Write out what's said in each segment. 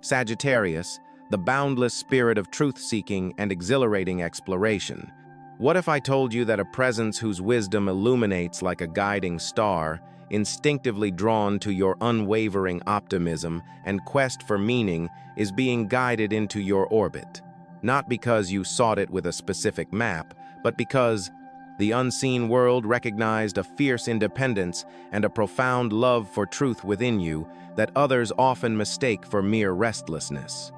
Sagittarius, the boundless spirit of truth-seeking and exhilarating exploration. What if I told you that a presence whose wisdom illuminates like a guiding star, instinctively drawn to your unwavering optimism and quest for meaning, is being guided into your orbit? Not because you sought it with a specific map, but because the unseen world recognized a fierce independence and a profound love for truth within you that others often mistake for mere restlessness.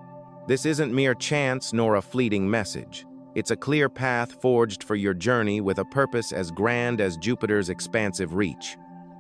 This isn't mere chance nor a fleeting message. It's a clear path forged for your journey with a purpose as grand as Jupiter's expansive reach.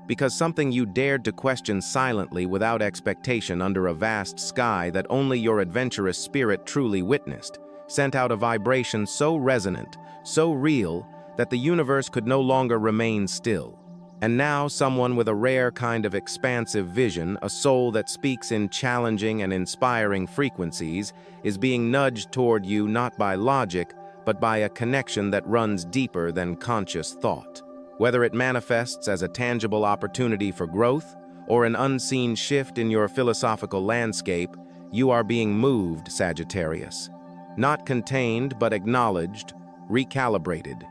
Because something you dared to question silently without expectation under a vast sky that only your adventurous spirit truly witnessed, sent out a vibration so resonant, so real, that the universe could no longer remain still. And now someone with a rare kind of expansive vision, a soul that speaks in challenging and inspiring frequencies, is being nudged toward you not by logic, but by a connection that runs deeper than conscious thought. Whether it manifests as a tangible opportunity for growth or an unseen shift in your philosophical landscape, you are being moved, Sagittarius. Not contained, but acknowledged, recalibrated.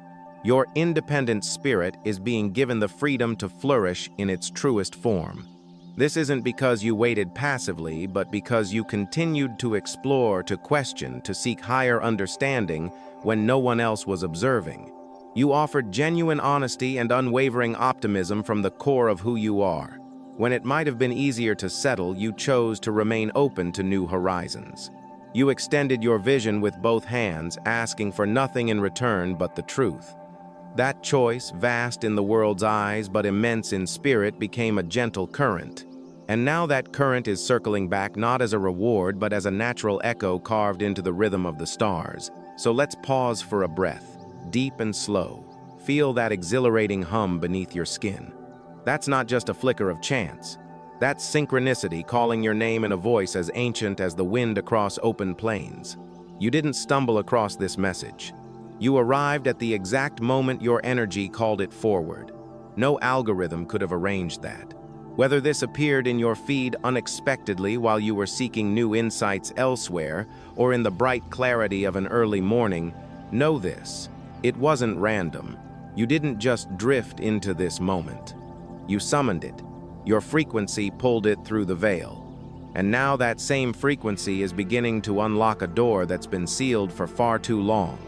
Your independent spirit is being given the freedom to flourish in its truest form. This isn't because you waited passively, but because you continued to explore, to question, to seek higher understanding when no one else was observing. You offered genuine honesty and unwavering optimism from the core of who you are. When it might have been easier to settle, you chose to remain open to new horizons. You extended your vision with both hands, asking for nothing in return but the truth. That choice, vast in the world's eyes but immense in spirit, became a gentle current. And now that current is circling back not as a reward but as a natural echo carved into the rhythm of the stars. So let's pause for a breath, deep and slow. Feel that exhilarating hum beneath your skin. That's not just a flicker of chance. That's synchronicity calling your name in a voice as ancient as the wind across open plains. You didn't stumble across this message. You arrived at the exact moment your energy called it forward. No algorithm could have arranged that. Whether this appeared in your feed unexpectedly while you were seeking new insights elsewhere, or in the bright clarity of an early morning, know this: it wasn't random. You didn't just drift into this moment. You summoned it. Your frequency pulled it through the veil. And now that same frequency is beginning to unlock a door that's been sealed for far too long.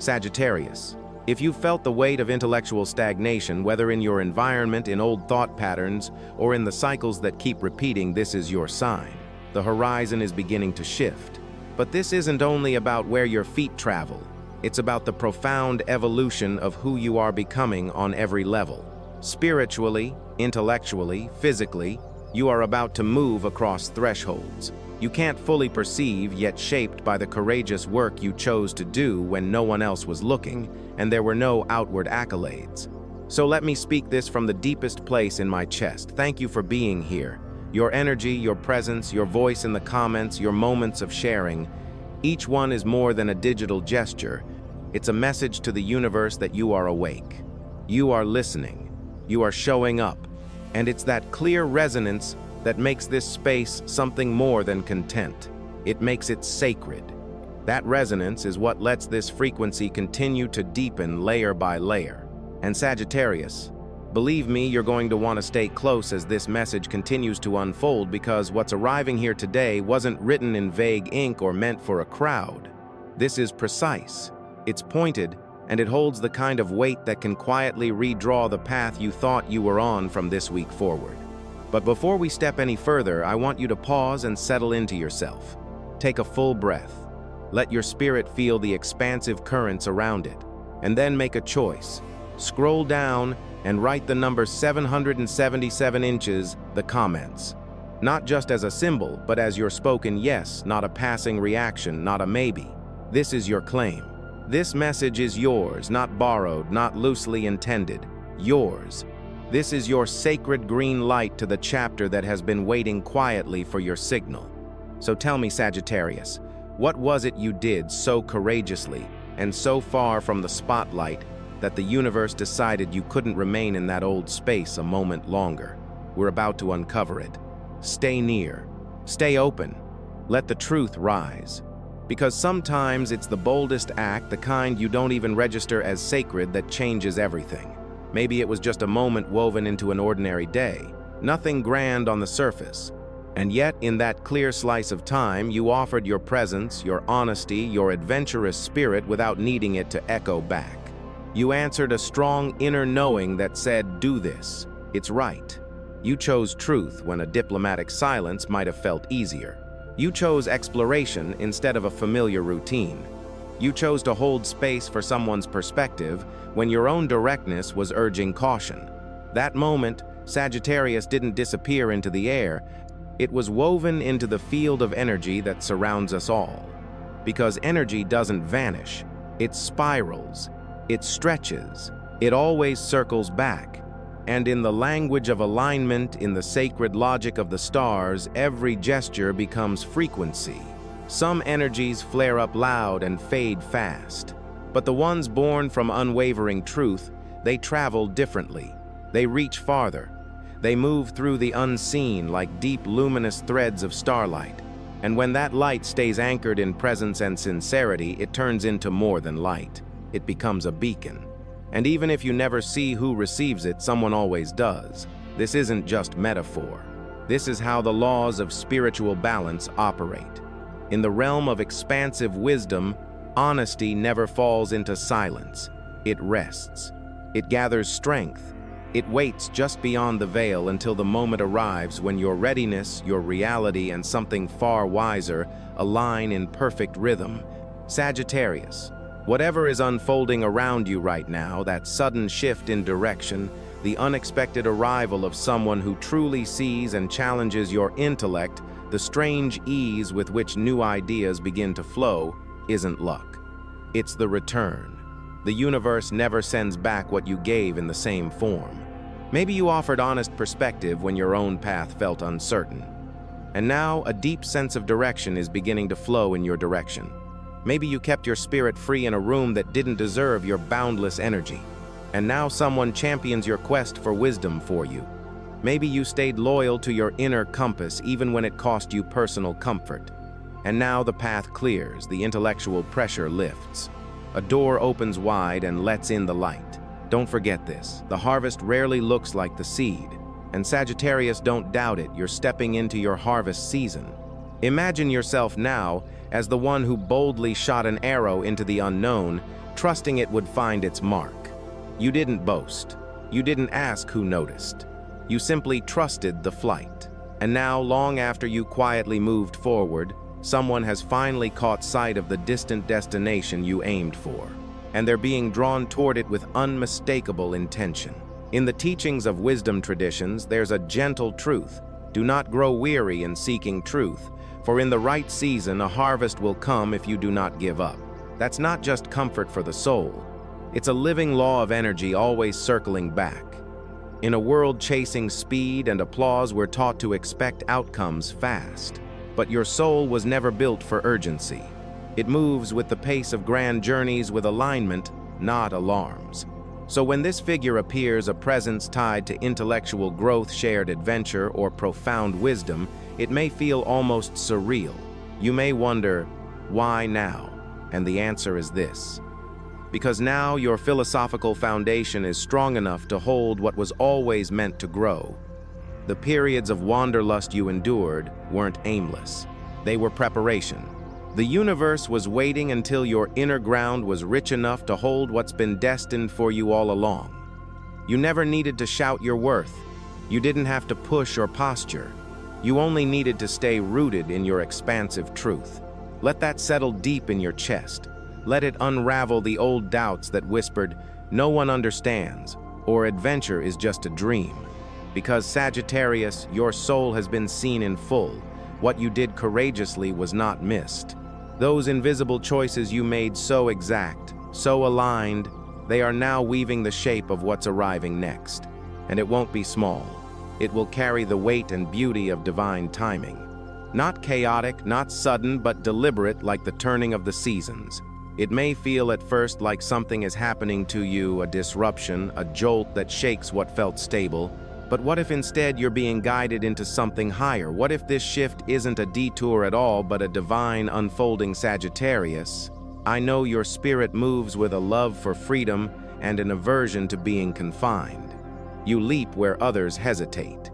Sagittarius, if you felt the weight of intellectual stagnation, whether in your environment, in old thought patterns, or in the cycles that keep repeating, this is your sign. The horizon is beginning to shift. But this isn't only about where your feet travel. It's about the profound evolution of who you are becoming on every level. Spiritually, intellectually, physically, you are about to move across thresholds. You can't fully perceive, yet shaped by the courageous work you chose to do when no one else was looking, and there were no outward accolades. So let me speak this from the deepest place in my chest. Thank you for being here. Your energy, your presence, your voice in the comments, your moments of sharing, each one is more than a digital gesture. It's a message to the universe that you are awake. You are listening. You are showing up. And it's that clear resonance that makes this space something more than content. It makes it sacred. That resonance is what lets this frequency continue to deepen layer by layer. And Sagittarius, believe me, you're going to want to stay close as this message continues to unfold, because what's arriving here today wasn't written in vague ink or meant for a crowd. This is precise, it's pointed, and it holds the kind of weight that can quietly redraw the path you thought you were on from this week forward. But before we step any further, I want you to pause and settle into yourself. Take a full breath. Let your spirit feel the expansive currents around it, and then make a choice. Scroll down and write the number 777 inches, the comments. Not just as a symbol, but as your spoken yes, not a passing reaction, not a maybe. This is your claim. This message is yours, not borrowed, not loosely intended. Yours. This is your sacred green light to the chapter that has been waiting quietly for your signal. So tell me, Sagittarius, what was it you did so courageously and so far from the spotlight that the universe decided you couldn't remain in that old space a moment longer? We're about to uncover it. Stay near. Stay open. Let the truth rise. Because sometimes it's the boldest act, the kind you don't even register as sacred, that changes everything. Maybe it was just a moment woven into an ordinary day, nothing grand on the surface. And yet, in that clear slice of time, you offered your presence, your honesty, your adventurous spirit without needing it to echo back. You answered a strong inner knowing that said, "Do this. It's right." You chose truth when a diplomatic silence might have felt easier. You chose exploration instead of a familiar routine. You chose to hold space for someone's perspective when your own directness was urging caution. That moment, Sagittarius didn't disappear into the air. It was woven into the field of energy that surrounds us all. Because energy doesn't vanish. It spirals. It stretches. It always circles back. And in the language of alignment, in the sacred logic of the stars, every gesture becomes frequency. Some energies flare up loud and fade fast. But the ones born from unwavering truth, they travel differently. They reach farther. They move through the unseen like deep luminous threads of starlight. And when that light stays anchored in presence and sincerity, it turns into more than light. It becomes a beacon. And even if you never see who receives it, someone always does. This isn't just metaphor. This is how the laws of spiritual balance operate. In the realm of expansive wisdom, honesty never falls into silence. It rests. It gathers strength. It waits just beyond the veil until the moment arrives when your readiness, your reality, and something far wiser align in perfect rhythm. Sagittarius, whatever is unfolding around you right now, that sudden shift in direction, the unexpected arrival of someone who truly sees and challenges your intellect, the strange ease with which new ideas begin to flow, isn't luck. It's the return. The universe never sends back what you gave in the same form. Maybe you offered honest perspective when your own path felt uncertain. And now a deep sense of direction is beginning to flow in your direction. Maybe you kept your spirit free in a room that didn't deserve your boundless energy. And now someone champions your quest for wisdom for you. Maybe you stayed loyal to your inner compass even when it cost you personal comfort. And now the path clears, the intellectual pressure lifts. A door opens wide and lets in the light. Don't forget this. The harvest rarely looks like the seed. And Sagittarius, don't doubt it. You're stepping into your harvest season. Imagine yourself now as the one who boldly shot an arrow into the unknown, trusting it would find its mark. You didn't boast. You didn't ask who noticed. You simply trusted the flight. And now, long after you quietly moved forward, someone has finally caught sight of the distant destination you aimed for, and they're being drawn toward it with unmistakable intention. In the teachings of wisdom traditions, there's a gentle truth. Do not grow weary in seeking truth, for in the right season a harvest will come if you do not give up. That's not just comfort for the soul. It's a living law of energy always circling back. In a world chasing speed and applause, we're taught to expect outcomes fast. But your soul was never built for urgency. It moves with the pace of grand journeys with alignment, not alarms. So when this figure appears, a presence tied to intellectual growth, shared adventure, or profound wisdom, it may feel almost surreal. You may wonder, why now? And the answer is this. Because now your philosophical foundation is strong enough to hold what was always meant to grow. The periods of wanderlust you endured weren't aimless. They were preparation. The universe was waiting until your inner ground was rich enough to hold what's been destined for you all along. You never needed to shout your worth. You didn't have to push or posture. You only needed to stay rooted in your expansive truth. Let that settle deep in your chest. Let it unravel the old doubts that whispered, "No one understands," or "Adventure is just a dream." Because Sagittarius, your soul has been seen in full. What you did courageously was not missed. Those invisible choices you made so exact, so aligned, they are now weaving the shape of what's arriving next. And it won't be small. It will carry the weight and beauty of divine timing. Not chaotic, not sudden, but deliberate, like the turning of the seasons. It may feel at first like something is happening to you, a disruption, a jolt that shakes what felt stable. But what if instead you're being guided into something higher? What if this shift isn't a detour at all, but a divine unfolding? Sagittarius, I know your spirit moves with a love for freedom and an aversion to being confined. You leap where others hesitate.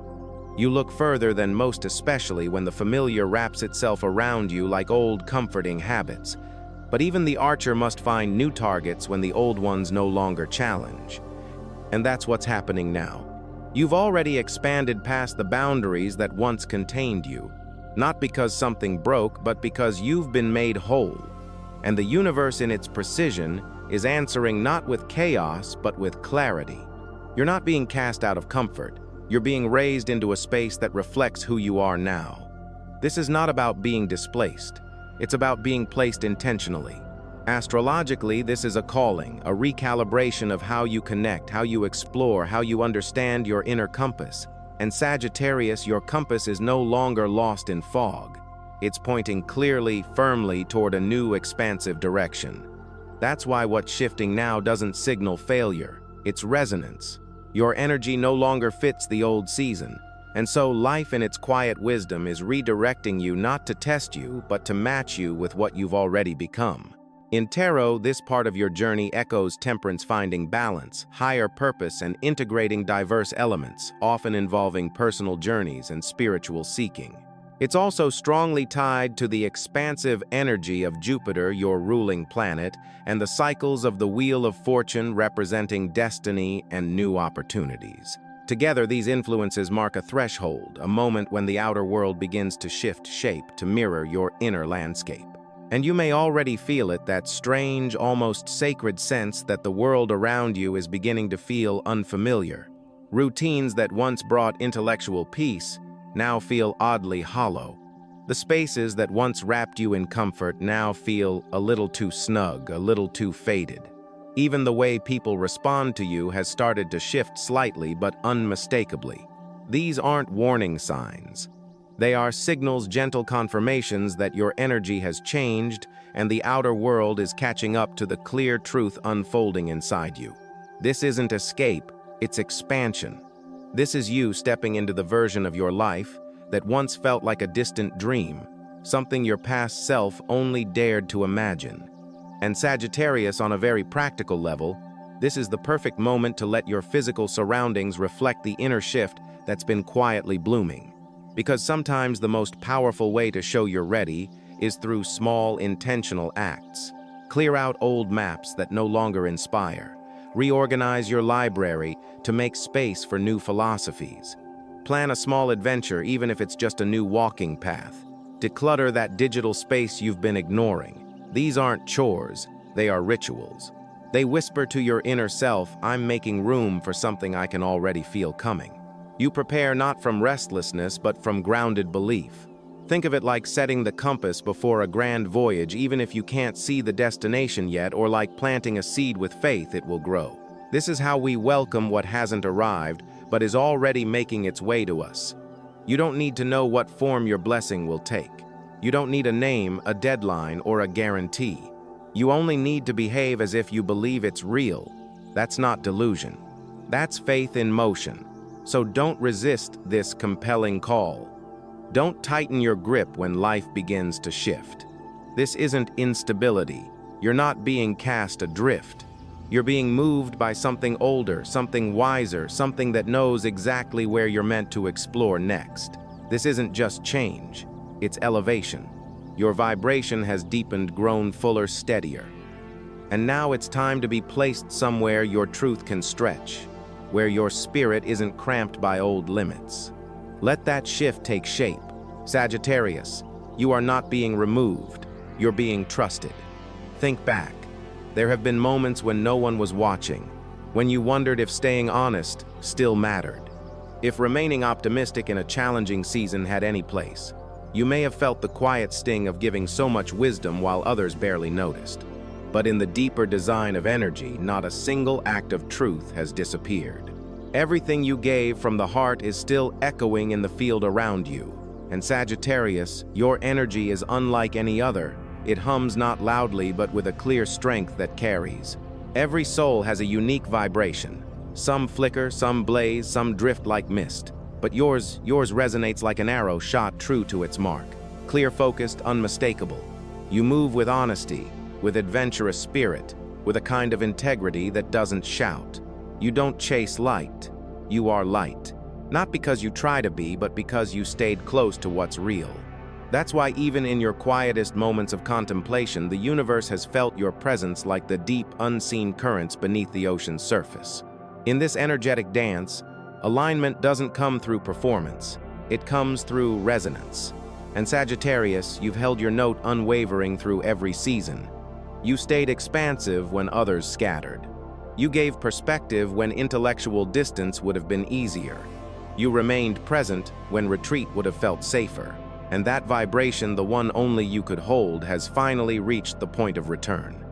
You look further than most, especially when the familiar wraps itself around you like old comforting habits. But even the archer must find new targets when the old ones no longer challenge. And that's what's happening now. You've already expanded past the boundaries that once contained you, not because something broke, but because you've been made whole. And the universe in its precision is answering not with chaos, but with clarity. You're not being cast out of comfort. You're being raised into a space that reflects who you are now. This is not about being displaced. It's about being placed intentionally. Astrologically, this is a calling, a recalibration of how you connect, how you explore, how you understand your inner compass. And Sagittarius, your compass is no longer lost in fog. It's pointing clearly, firmly toward a new, expansive direction. That's why what's shifting now doesn't signal failure. It's resonance. Your energy no longer fits the old season. And so life in its quiet wisdom is redirecting you not to test you, but to match you with what you've already become. In tarot, this part of your journey echoes temperance, finding balance, higher purpose, and integrating diverse elements, often involving personal journeys and spiritual seeking. It's also strongly tied to the expansive energy of Jupiter, your ruling planet, and the cycles of the Wheel of Fortune representing destiny and new opportunities. Together, these influences mark a threshold, a moment when the outer world begins to shift shape to mirror your inner landscape. And you may already feel it, that strange, almost sacred sense that the world around you is beginning to feel unfamiliar. Routines that once brought intellectual peace now feel oddly hollow. The spaces that once wrapped you in comfort now feel a little too snug, a little too faded. Even the way people respond to you has started to shift slightly but unmistakably. These aren't warning signs. They are signals, gentle confirmations that your energy has changed and the outer world is catching up to the clear truth unfolding inside you. This isn't escape, it's expansion. This is you stepping into the version of your life that once felt like a distant dream, something your past self only dared to imagine. And Sagittarius, on a very practical level, this is the perfect moment to let your physical surroundings reflect the inner shift that's been quietly blooming. Because sometimes the most powerful way to show you're ready is through small, intentional acts. Clear out old maps that no longer inspire. Reorganize your library to make space for new philosophies. Plan a small adventure, even if it's just a new walking path. Declutter that digital space you've been ignoring. These aren't chores, they are rituals. They whisper to your inner self, I'm making room for something I can already feel coming. You prepare not from restlessness, but from grounded belief. Think of it like setting the compass before a grand voyage, even if you can't see the destination yet, or like planting a seed with faith it will grow. This is how we welcome what hasn't arrived, but is already making its way to us. You don't need to know what form your blessing will take. You don't need a name, a deadline, or a guarantee. You only need to behave as if you believe it's real. That's not delusion. That's faith in motion. So don't resist this compelling call. Don't tighten your grip when life begins to shift. This isn't instability. You're not being cast adrift. You're being moved by something older, something wiser, something that knows exactly where you're meant to explore next. This isn't just change, it's elevation. Your vibration has deepened, grown fuller, steadier. And now it's time to be placed somewhere your truth can stretch, where your spirit isn't cramped by old limits. Let that shift take shape. Sagittarius, you are not being removed, you're being trusted. Think back. There have been moments when no one was watching, when you wondered if staying honest still mattered, if remaining optimistic in a challenging season had any place. You may have felt the quiet sting of giving so much wisdom while others barely noticed. But in the deeper design of energy, not a single act of truth has disappeared. Everything you gave from the heart is still echoing in the field around you. And Sagittarius, your energy is unlike any other. It hums not loudly, but with a clear strength that carries. Every soul has a unique vibration, Some flicker, some blaze, some drift like mist. But yours resonates like an arrow shot true to its mark. Clear, focused, unmistakable. You move with honesty, with adventurous spirit, with a kind of integrity that doesn't shout. You don't chase light. You are light. Not because you try to be, but because you stayed close to what's real. That's why even in your quietest moments of contemplation, the universe has felt your presence like the deep, unseen currents beneath the ocean's surface. In this energetic dance, alignment doesn't come through performance. It comes through resonance. And Sagittarius, you've held your note unwavering through every season. You stayed expansive when others scattered. You gave perspective when intellectual distance would have been easier. You remained present when retreat would have felt safer. And that vibration, the one only you could hold, has finally reached the point of return.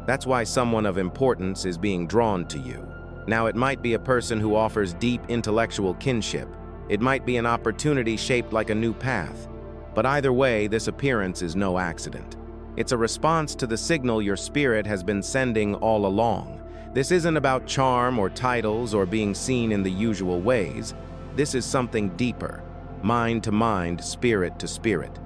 That's why someone of importance is being drawn to you. Now, it might be a person who offers deep intellectual kinship. It might be an opportunity shaped like a new path. But either way, this appearance is no accident. It's a response to the signal your spirit has been sending all along. This isn't about charm or titles or being seen in the usual ways. This is something deeper. Mind to mind, spirit to spirit.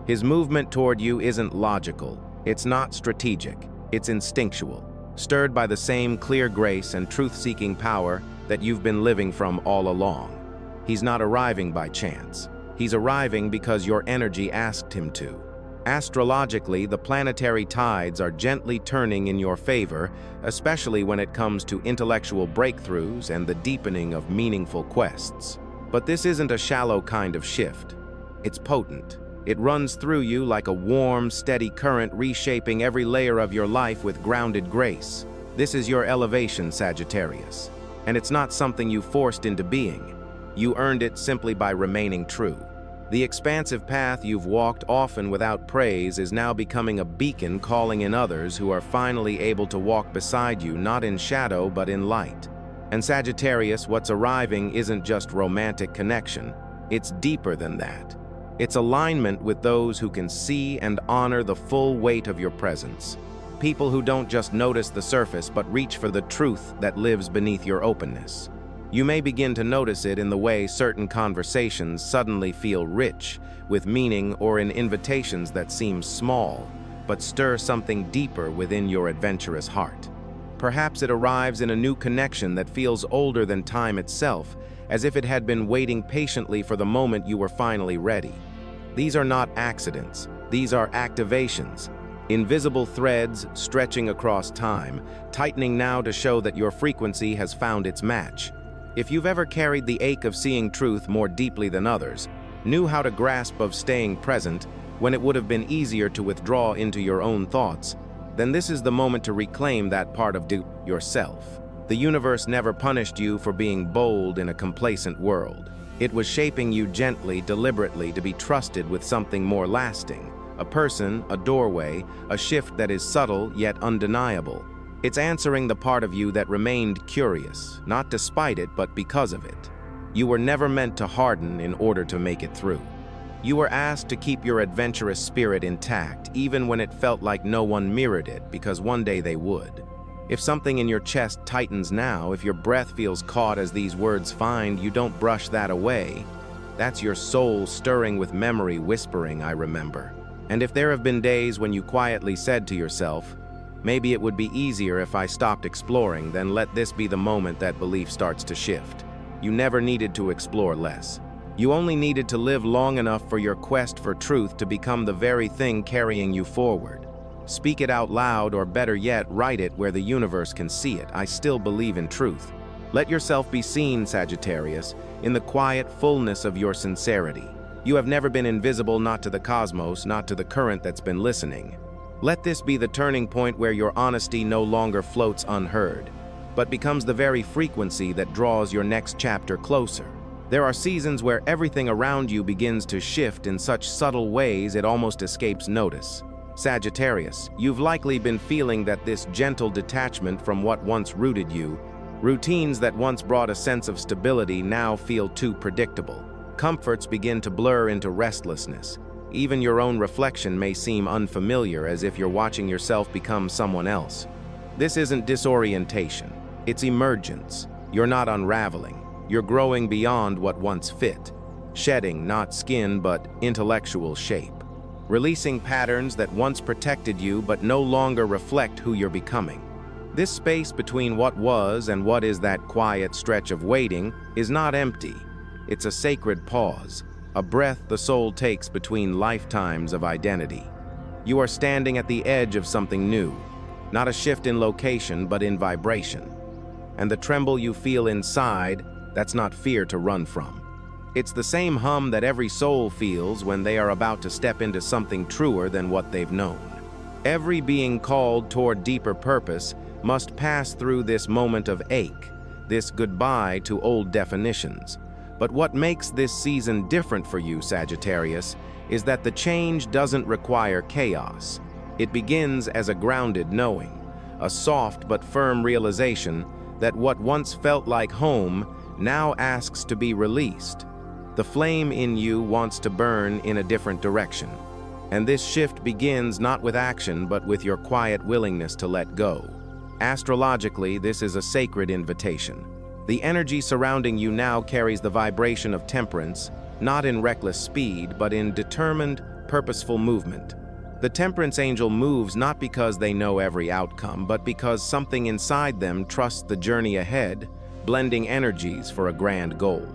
His movement toward you isn't logical. It's not strategic. It's instinctual, stirred by the same clear grace and truth-seeking power that you've been living from all along. He's not arriving by chance. He's arriving because your energy asked him to. Astrologically, the planetary tides are gently turning in your favor, especially when it comes to intellectual breakthroughs and the deepening of meaningful quests. But this isn't a shallow kind of shift. It's potent. It runs through you like a warm, steady current, reshaping every layer of your life with grounded grace. This is your elevation, Sagittarius. And it's not something you forced into being. You earned it simply by remaining true. The expansive path you've walked often without praise is now becoming a beacon calling in others who are finally able to walk beside you, not in shadow but in light. And Sagittarius, what's arriving isn't just romantic connection. It's deeper than that. It's alignment with those who can see and honor the full weight of your presence. People who don't just notice the surface but reach for the truth that lives beneath your openness. You may begin to notice it in the way certain conversations suddenly feel rich, with meaning, or in invitations that seem small, but stir something deeper within your adventurous heart. Perhaps it arrives in a new connection that feels older than time itself, as if it had been waiting patiently for the moment you were finally ready. These are not accidents. These are activations. Invisible threads stretching across time, tightening now to show that your frequency has found its match. If you've ever carried the ache of seeing truth more deeply than others, knew how to grasp of staying present when it would have been easier to withdraw into your own thoughts, then this is the moment to reclaim that part of yourself. The universe never punished you for being bold in a complacent world. It was shaping you gently, deliberately, to be trusted with something more lasting. A person, a doorway, a shift that is subtle yet undeniable. It's answering the part of you that remained curious, not despite it, but because of it. You were never meant to harden in order to make it through. You were asked to keep your adventurous spirit intact, even when it felt like no one mirrored it, because one day they would. If something in your chest tightens now, if your breath feels caught as these words find, you don't brush that away. That's your soul stirring with memory, whispering, "I remember." And if there have been days when you quietly said to yourself, "Maybe it would be easier if I stopped exploring," then let this be the moment that belief starts to shift. You never needed to explore less. You only needed to live long enough for your quest for truth to become the very thing carrying you forward. Speak it out loud, or better yet, write it where the universe can see it. I still believe in truth. Let yourself be seen, Sagittarius, in the quiet fullness of your sincerity. You have never been invisible, not to the cosmos, not to the current that's been listening. Let this be the turning point where your honesty no longer floats unheard, but becomes the very frequency that draws your next chapter closer. There are seasons where everything around you begins to shift in such subtle ways it almost escapes notice. Sagittarius, you've likely been feeling that this gentle detachment from what once rooted you. Routines that once brought a sense of stability now feel too predictable. Comforts begin to blur into restlessness. Even your own reflection may seem unfamiliar, as if you're watching yourself become someone else. This isn't disorientation, it's emergence. You're not unraveling. You're growing beyond what once fit, shedding not skin but intellectual shape, releasing patterns that once protected you but no longer reflect who you're becoming. This space between what was and what is, that quiet stretch of waiting, is not empty. It's a sacred pause, a breath the soul takes between lifetimes of identity. You are standing at the edge of something new, not a shift in location but in vibration. And the tremble you feel inside, that's not fear to run from. It's the same hum that every soul feels when they are about to step into something truer than what they've known. Every being called toward deeper purpose must pass through this moment of ache, this goodbye to old definitions. But what makes this season different for you, Sagittarius, is that the change doesn't require chaos. It begins as a grounded knowing, a soft but firm realization that what once felt like home now asks to be released. The flame in you wants to burn in a different direction. And this shift begins not with action but with your quiet willingness to let go. Astrologically, this is a sacred invitation. The energy surrounding you now carries the vibration of temperance, not in reckless speed, but in determined, purposeful movement. The temperance angel moves not because they know every outcome, but because something inside them trusts the journey ahead, blending energies for a grand goal.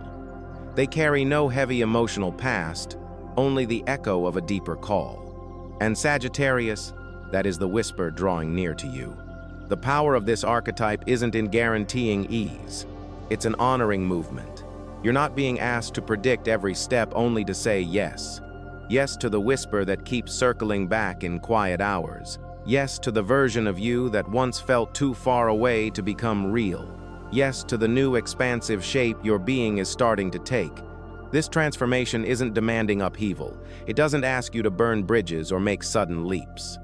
They carry no heavy emotional past, only the echo of a deeper call. And Sagittarius, that is the whisper drawing near to you. The power of this archetype isn't in guaranteeing ease. It's an honoring movement. You're not being asked to predict every step, only to say yes. Yes to the whisper that keeps circling back in quiet hours. Yes to the version of you that once felt too far away to become real. Yes to the new expansive shape your being is starting to take. This transformation isn't demanding upheaval. It doesn't ask you to burn bridges or make sudden leaps.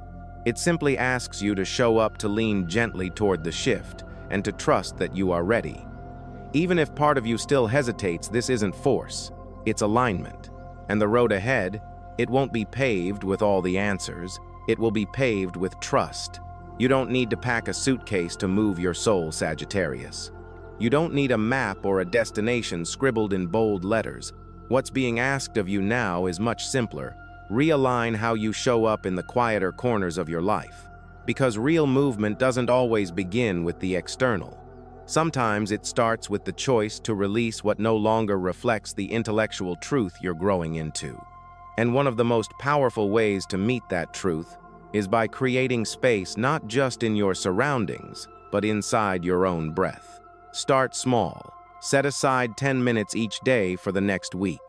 It simply asks you to show up, to lean gently toward the shift, and to trust that you are ready. Even if part of you still hesitates, this isn't force, it's alignment. And the road ahead, it won't be paved with all the answers, it will be paved with trust. You don't need to pack a suitcase to move your soul, Sagittarius. You don't need a map or a destination scribbled in bold letters. What's being asked of you now is much simpler. Realign how you show up in the quieter corners of your life. Because real movement doesn't always begin with the external. Sometimes it starts with the choice to release what no longer reflects the intellectual truth you're growing into. And one of the most powerful ways to meet that truth is by creating space not just in your surroundings, but inside your own breath. Start small. Set aside 10 minutes each day for the next week.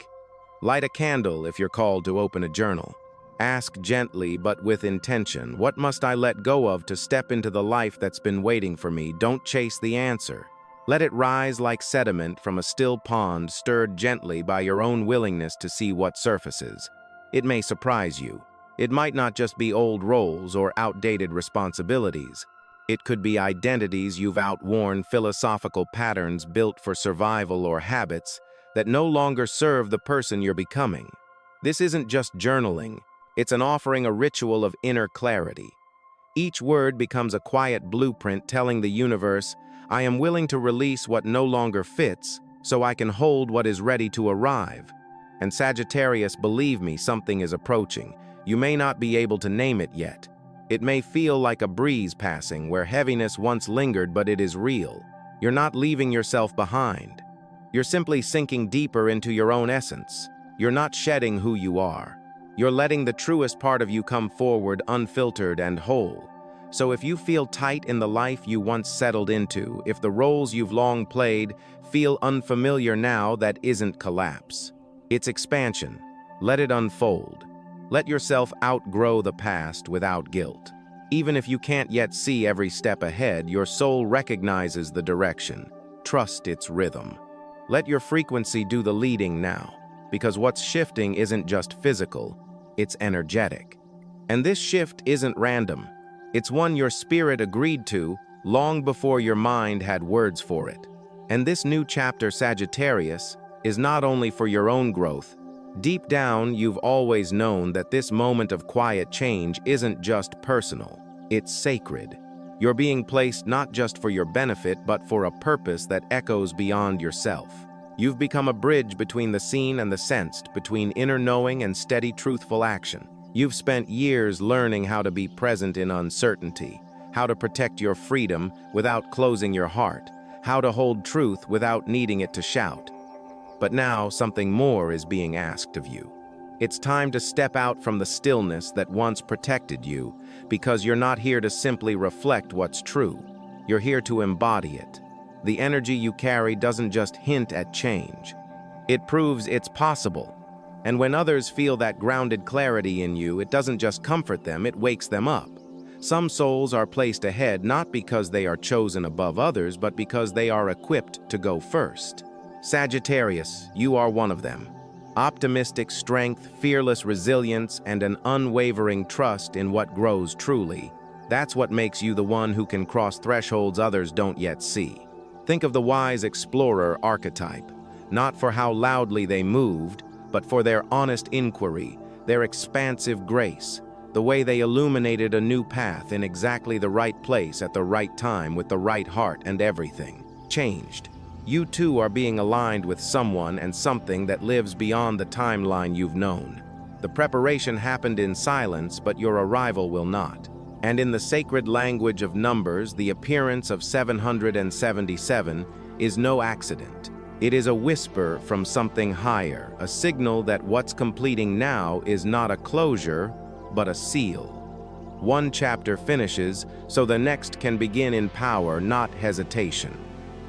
Light a candle if you're called to open a journal. Ask gently but with intention, what must I let go of to step into the life that's been waiting for me? Don't chase the answer. Let it rise like sediment from a still pond, stirred gently by your own willingness to see what surfaces. It may surprise you. It might not just be old roles or outdated responsibilities. It could be identities you've outworn, philosophical patterns built for survival, or habits that no longer serve the person you're becoming. This isn't just journaling. It's an offering, a ritual of inner clarity. Each word becomes a quiet blueprint telling the universe, I am willing to release what no longer fits so I can hold what is ready to arrive. And Sagittarius, believe me, something is approaching. You may not be able to name it yet. It may feel like a breeze passing where heaviness once lingered, but it is real. You're not leaving yourself behind. You're simply sinking deeper into your own essence. You're not shedding who you are. You're letting the truest part of you come forward, unfiltered and whole. So if you feel tight in the life you once settled into, if the roles you've long played feel unfamiliar now, that isn't collapse. It's expansion. Let it unfold. Let yourself outgrow the past without guilt. Even if you can't yet see every step ahead, your soul recognizes the direction. Trust its rhythm. Let your frequency do the leading now, because what's shifting isn't just physical, it's energetic. And this shift isn't random. It's one your spirit agreed to long before your mind had words for it. And this new chapter, Sagittarius, is not only for your own growth. Deep down, you've always known that this moment of quiet change isn't just personal, it's sacred. You're being placed not just for your benefit, but for a purpose that echoes beyond yourself. You've become a bridge between the seen and the sensed, between inner knowing and steady, truthful action. You've spent years learning how to be present in uncertainty, how to protect your freedom without closing your heart, how to hold truth without needing it to shout. But now something more is being asked of you. It's time to step out from the stillness that once protected you, because you're not here to simply reflect what's true. You're here to embody it. The energy you carry doesn't just hint at change. It proves it's possible. And when others feel that grounded clarity in you, it doesn't just comfort them, it wakes them up. Some souls are placed ahead not because they are chosen above others, but because they are equipped to go first. Sagittarius, you are one of them. Optimistic strength, fearless resilience, and an unwavering trust in what grows truly. That's what makes you the one who can cross thresholds others don't yet see. Think of the wise explorer archetype, not for how loudly they moved, but for their honest inquiry, their expansive grace, the way they illuminated a new path in exactly the right place at the right time with the right heart, and everything changed. You too are being aligned with someone and something that lives beyond the timeline you've known. The preparation happened in silence, but your arrival will not. And in the sacred language of numbers, the appearance of 777 is no accident. It is a whisper from something higher, a signal that what's completing now is not a closure, but a seal. One chapter finishes, so the next can begin in power, not hesitation.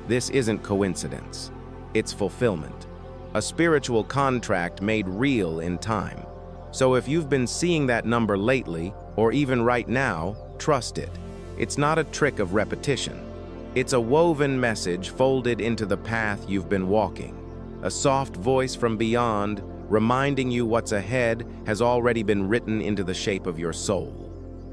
This isn't coincidence. It's fulfillment. A spiritual contract made real in time. So if you've been seeing that number lately, or even right now, trust it. It's not a trick of repetition. It's a woven message folded into the path you've been walking. A soft voice from beyond, reminding you what's ahead has already been written into the shape of your soul.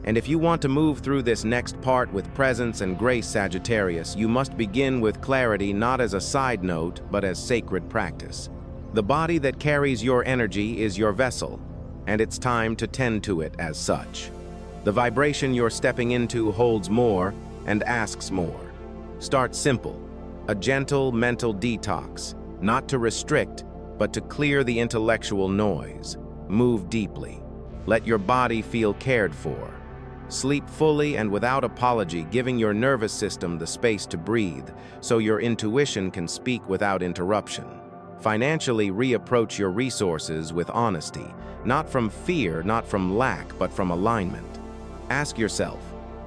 And if you want to move through this next part with presence and grace, Sagittarius, you must begin with clarity, not as a side note, but as sacred practice. The body that carries your energy is your vessel, and it's time to tend to it as such. The vibration you're stepping into holds more and asks more. Start simple, a gentle mental detox, not to restrict, but to clear the intellectual noise. Move deeply. Let your body feel cared for. Sleep fully and without apology, giving your nervous system the space to breathe so your intuition can speak without interruption. Financially, reapproach your resources with honesty, not from fear, not from lack, but from alignment. Ask yourself,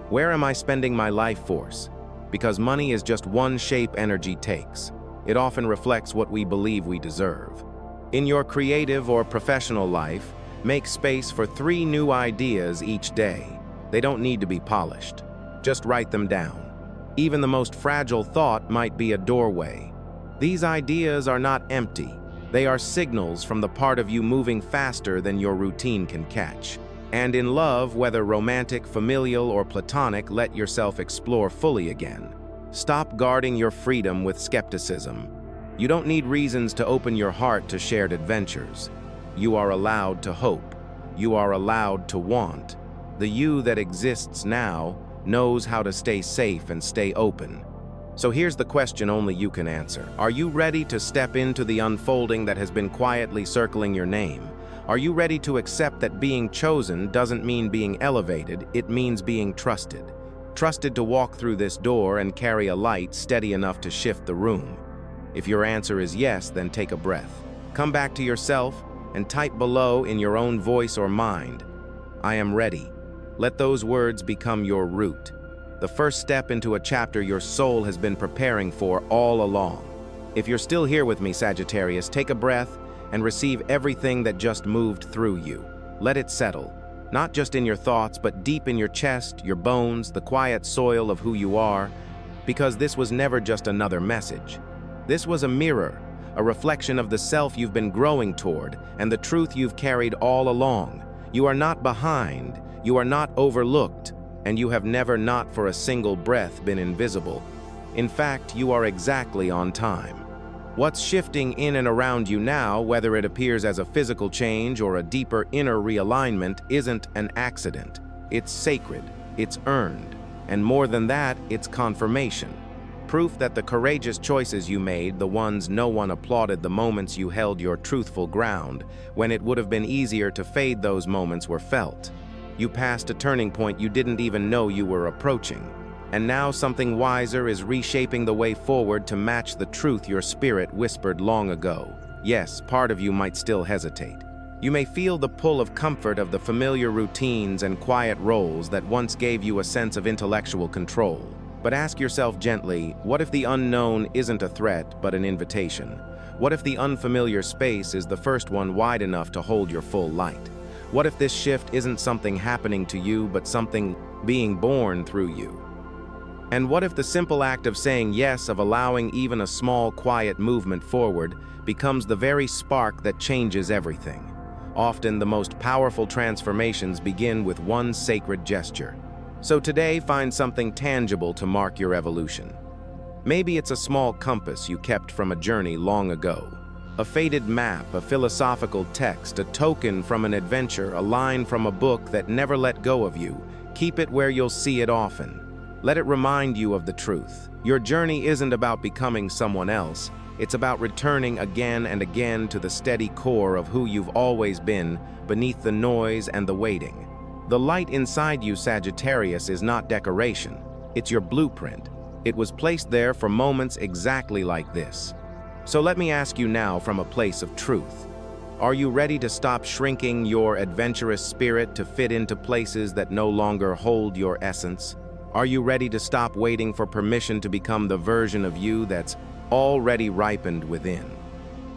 where am I spending my life force? Because money is just one shape energy takes. It often reflects what we believe we deserve. In your creative or professional life, make space for 3 new ideas each day. They don't need to be polished. Just write them down. Even the most fragile thought might be a doorway. These ideas are not empty. They are signals from the part of you moving faster than your routine can catch. And in love, whether romantic, familial, or platonic, let yourself explore fully again. Stop guarding your freedom with skepticism. You don't need reasons to open your heart to shared adventures. You are allowed to hope. You are allowed to want. The you that exists now knows how to stay safe and stay open. So here's the question only you can answer. Are you ready to step into the unfolding that has been quietly circling your name? Are you ready to accept that being chosen doesn't mean being elevated, it means being trusted? Trusted to walk through this door and carry a light steady enough to shift the room. If your answer is yes, then take a breath. Come back to yourself and type below in your own voice or mind, I am ready. Let those words become your root. The first step into a chapter your soul has been preparing for all along. If you're still here with me, Sagittarius, take a breath and receive everything that just moved through you. Let it settle, not just in your thoughts, but deep in your chest, your bones, the quiet soil of who you are, because this was never just another message. This was a mirror, a reflection of the self you've been growing toward and the truth you've carried all along. You are not behind, you are not overlooked, and you have never not for a single breath been invisible. In fact, you are exactly on time. What's shifting in and around you now, whether it appears as a physical change or a deeper inner realignment, isn't an accident. It's sacred. It's earned. And more than that, it's confirmation. Proof that the courageous choices you made, the ones no one applauded, the moments you held your truthful ground, when it would have been easier to fade, those moments were felt. You passed a turning point you didn't even know you were approaching. And now something wiser is reshaping the way forward to match the truth your spirit whispered long ago. Yes, part of you might still hesitate. You may feel the pull of comfort of the familiar routines and quiet roles that once gave you a sense of intellectual control. But ask yourself gently, what if the unknown isn't a threat but an invitation? What if the unfamiliar space is the first one wide enough to hold your full light? What if this shift isn't something happening to you but something being born through you? And what if the simple act of saying yes, of allowing even a small quiet movement forward, becomes the very spark that changes everything? Often the most powerful transformations begin with one sacred gesture. So today, find something tangible to mark your evolution. Maybe it's a small compass you kept from a journey long ago, a faded map, a philosophical text, a token from an adventure, a line from a book that never let go of you. Keep it where you'll see it often. Let it remind you of the truth. Your journey isn't about becoming someone else. It's about returning again and again to the steady core of who you've always been, beneath the noise and the waiting. The light inside you, Sagittarius, is not decoration. It's your blueprint. It was placed there for moments exactly like this. So let me ask you now from a place of truth. Are you ready to stop shrinking your adventurous spirit to fit into places that no longer hold your essence? Are you ready to stop waiting for permission to become the version of you that's already ripened within?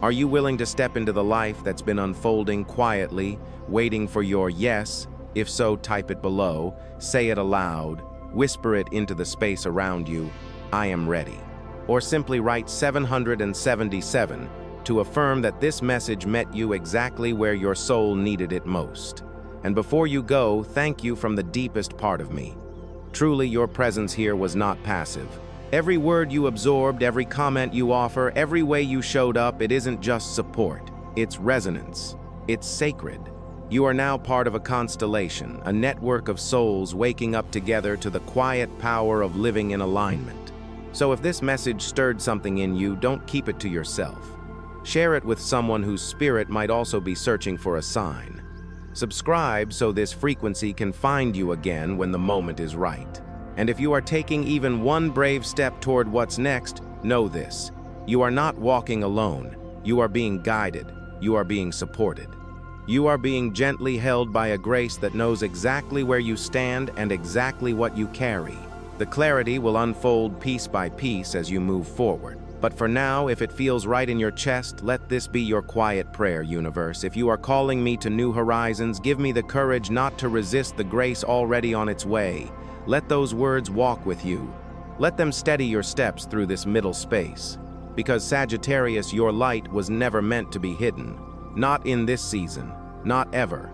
Are you willing to step into the life that's been unfolding quietly, waiting for your yes? If so, type it below, say it aloud, whisper it into the space around you, I am ready. Or simply write 777 to affirm that this message met you exactly where your soul needed it most. And before you go, thank you from the deepest part of me. Truly, your presence here was not passive. Every word you absorbed, every comment you offer, every way you showed up, it isn't just support. It's resonance. It's sacred. You are now part of a constellation, a network of souls waking up together to the quiet power of living in alignment. So if this message stirred something in you, don't keep it to yourself. Share it with someone whose spirit might also be searching for a sign. Subscribe so this frequency can find you again when the moment is right. And if you are taking even one brave step toward what's next, know this. You are not walking alone. You are being guided. You are being supported. You are being gently held by a grace that knows exactly where you stand and exactly what you carry. The clarity will unfold piece by piece as you move forward. But for now, if it feels right in your chest, let this be your quiet prayer, universe. If you are calling me to new horizons, give me the courage not to resist the grace already on its way. Let those words walk with you. Let them steady your steps through this middle space. Because Sagittarius, your light was never meant to be hidden. Not in this season. Not ever.